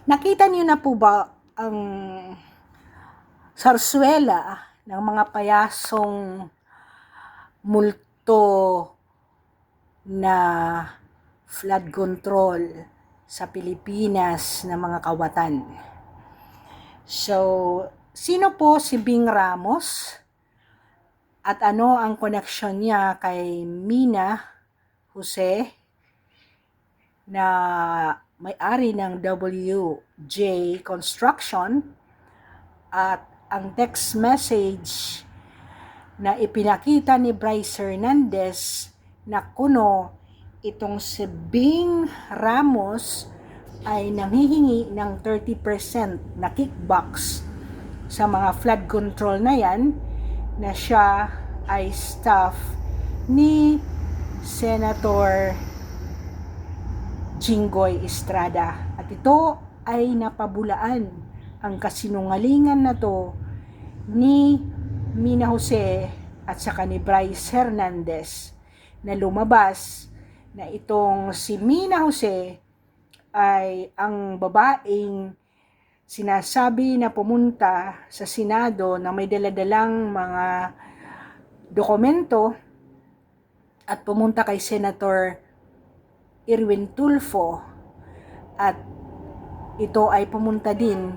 Nakita niyo na po ba ang sarswela ng mga payasong multo na flood control sa Pilipinas na mga kawatan? So, sino po si Bing Ramos? At ano ang koneksyon niya kay Mina Jose na may-ari ng WJ Construction, at ang text message na ipinakita ni Bryce Hernandez na kuno itong si Bing Ramos ay nanghihingi ng 30% na kickbacks sa mga flood control na yan, na siya ay staff ni Senator Jinggoy Estrada. At ito ay napabulaan ang kasinungalingan na to ni Mina Jose at saka ni Bryce Hernandez, na lumabas na itong si Mina Jose ay ang babaeng sinasabi na pumunta sa Senado na may daladalang mga dokumento at pumunta kay Senator Erwin Tulfo, at ito ay pumunta din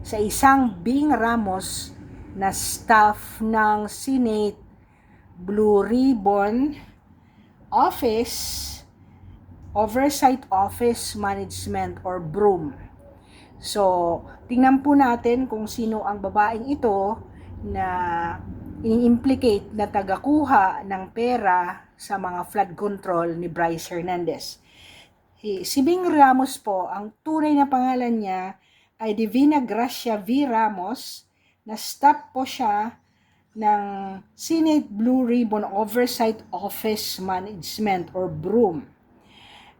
sa isang Bing Ramos na staff ng Senate Blue Ribbon Office, Oversight Office Management or BROOM. So, tingnan po natin kung sino ang babaeng ito na ini-implicate na tagakuha ng pera sa mga flood control ni Bryce Hernandez. Si Bing Ramos po, ang tunay na pangalan niya ay Divina Gracia V. Ramos, na staff po siya ng Senate Blue Ribbon Oversight Office Management or BROOM.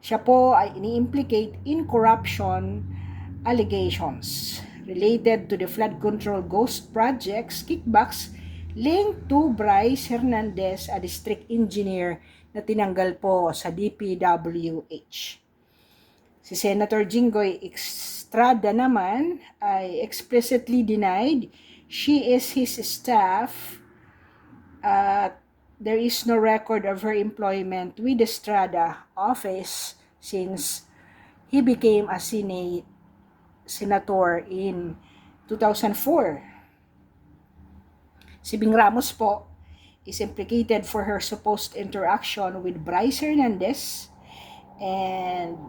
Siya po ay ini-implicate in corruption allegations related to the flood control ghost projects kickbacks linked to Bryce Hernandez, a district engineer na tinanggal po sa DPWH. Si Senator Jinggoy Estrada naman ay explicitly denied she is his staff at there is no record of her employment with the Estrada office since he became a senator in 2004. Si Bing Ramos po is implicated for her supposed interaction with Bryce Hernandez, and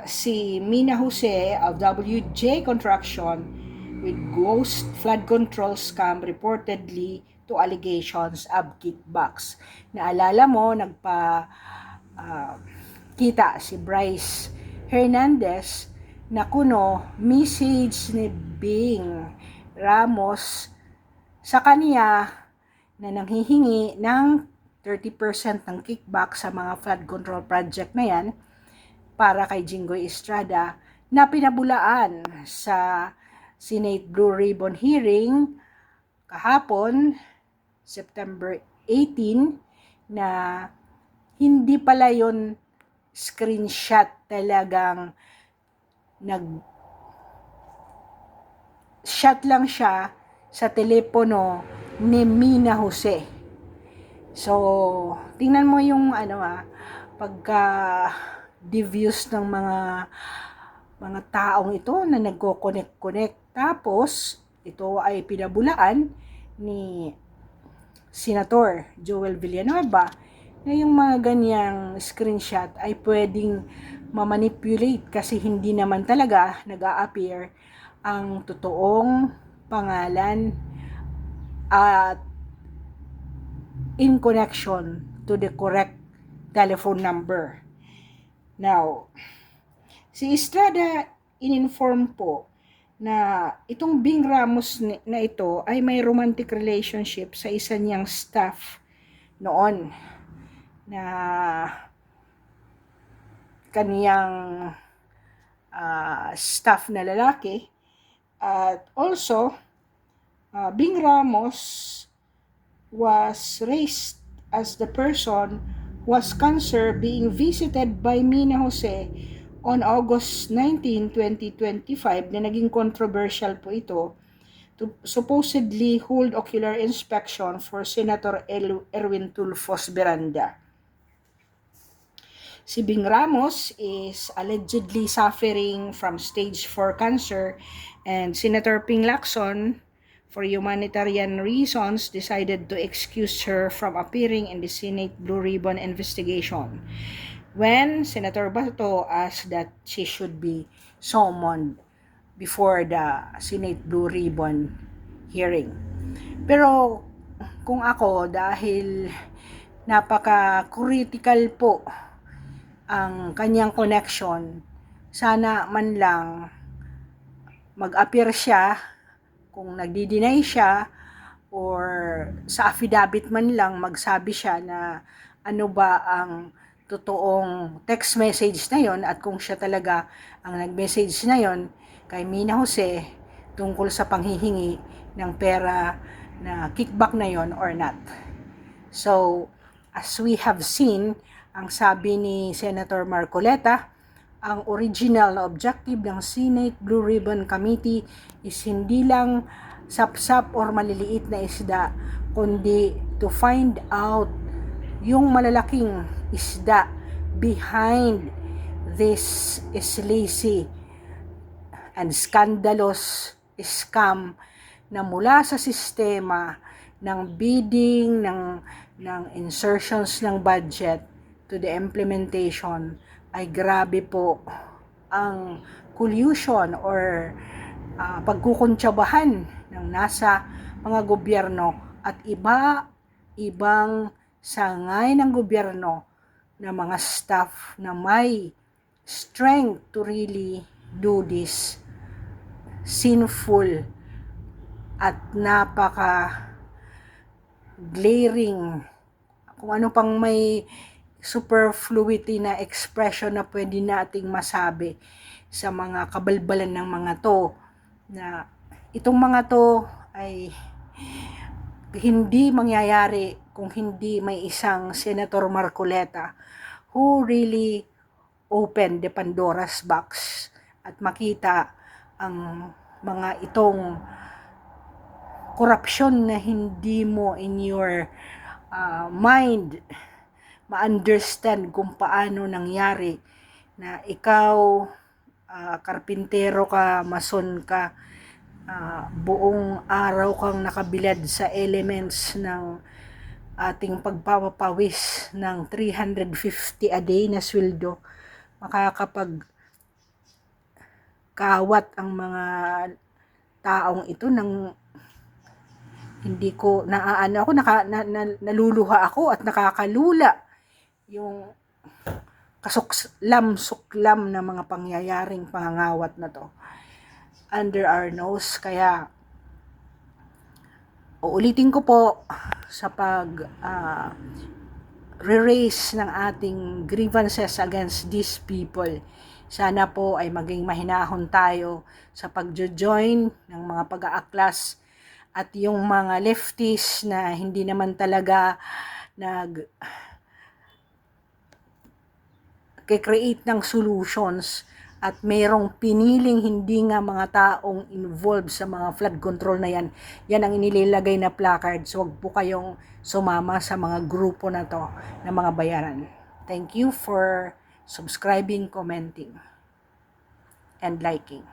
si Mina Jose of WJ Construction with ghost flood control scam reportedly to allegations of kickbacks. Naalala mo, kita si Bryce Hernandez na kuno message ni Bing Ramos sa kaniya na nanghihingi ng 30% ng kickback sa mga flood control project na yan para kay Jinggoy Estrada, na pinabulaan sa Senate Blue Ribbon hearing kahapon, September 18, na hindi pala yon screenshot, talagang nag-shot lang siya sa telepono ni Mina Jose. So, tingnan mo yung pagka devious ng mga taong ito na nagko-connect. Tapos, ito ay pinabulaan ni Senator Joel Villanueva na yung mga ganyang screenshot ay pwedeng mamanipulate kasi hindi naman talaga nag-a-appear ang totoong pangalan at in connection to the correct telephone number. Now, si Estrada in-inform po na itong Bing Ramos na ito ay may romantic relationship sa isa niyang staff noon, na kaniyang staff na lalaki. At also, Bing Ramos was raised as the person was cancer being visited by Mina Jose on August 19, 2025 na naging controversial po ito to supposedly hold ocular inspection for Senator Erwin Tulfo's veranda. Si Bing Ramos is allegedly suffering from stage 4 cancer, and Senator Ping Lacson, for humanitarian reasons, decided to excuse her from appearing in the Senate Blue Ribbon investigation when Senator Bato asked that she should be summoned before the Senate Blue Ribbon hearing. Pero kung ako, dahil napaka-critical po ang kanyang connection, sana man lang mag-appear siya kung nagdi-deny siya, or sa affidavit man lang magsabi siya na ano ba ang totoong text message na yon, at kung siya talaga ang nag-message na yon kay Mina Jose tungkol sa panghihingi ng pera na kickback na yon or not. So, as we have seen, ang sabi ni Senator Marcoleta, ang original na objective ng Senate Blue Ribbon Committee is hindi lang sapsap or maliliit na isda, kundi to find out yung malalaking isda behind this sleazy and scandalous scam na mula sa sistema ng bidding, ng insertions ng budget to the implementation, ay grabe po ang collusion or pagkukuntsabahan ng nasa mga gobyerno at ibang sangay ng gobyerno na mga staff na may strength to really do this sinful at napaka glaring, kung ano pang may superfluity na expression na pwede nating masabi sa mga kabalbalan ng mga to, na itong mga to ay hindi mangyayari kung hindi may isang Senator Marcoleta who really opened the Pandora's box at makita ang mga itong korupsyon na hindi mo in your mind ma-understand kung paano nangyari, na ikaw, karpintero ka, mason ka, buong araw kang nakabilad sa elements ng ating pagpapawis ng 350 a day na sweldo, makakapag kawat ang mga taong ito ng hindi ko naaano ako, naluluha ako at nakakalula yung kasuklam na mga pangyayaring pangangawat na to under our nose. Kaya uulitin ko po sa pag re-raise ng ating grievances against these people, sana po ay maging mahinahon tayo sa pagjo-join ng mga pag-aaklas at yung mga lefties na hindi naman talaga create ng solutions at merong piniling hindi nga mga taong involved sa mga flood control na yan ang inilagay na placards. Huwag po kayong sumama sa mga grupo na to ng mga bayaran. Thank you for subscribing, commenting, and liking.